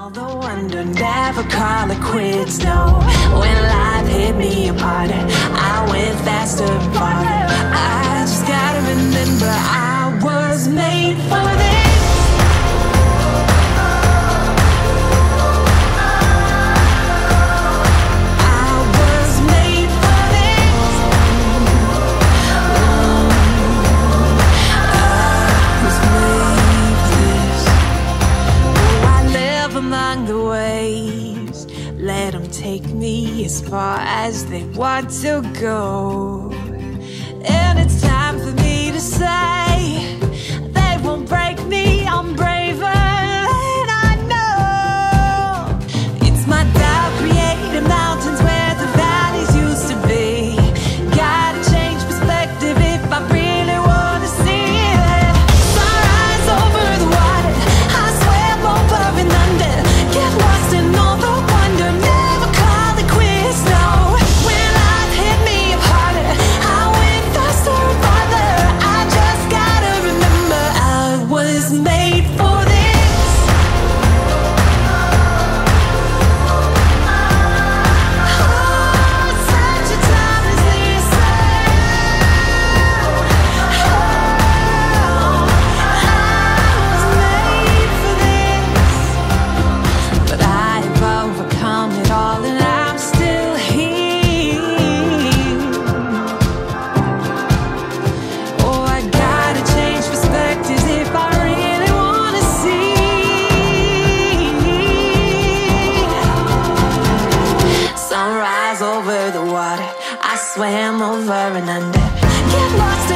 all the wonder, never call it quits, no. When life hit me apart, I went faster and farther. I just gotta remember I was made for this. Among the waves, let them take me as far as they want to go. And it's time for me to say, they won't break me, I'm braver than I know. It's my doubt creating mountains where the valleys used to be. Gotta change perspective if I really wanna see it. Sunrise over the water, I swam over and under. Get lost in all the wonder, never call it quits, no. When life hit me up harder, I went faster and farther. I just gotta remember I was made for this. Oh, such a time as this. But I've overcome it all and I'm still here. Oh, I gotta change perspectives if I really wanna see. Sunrise over the water, I swam over and under. Get lost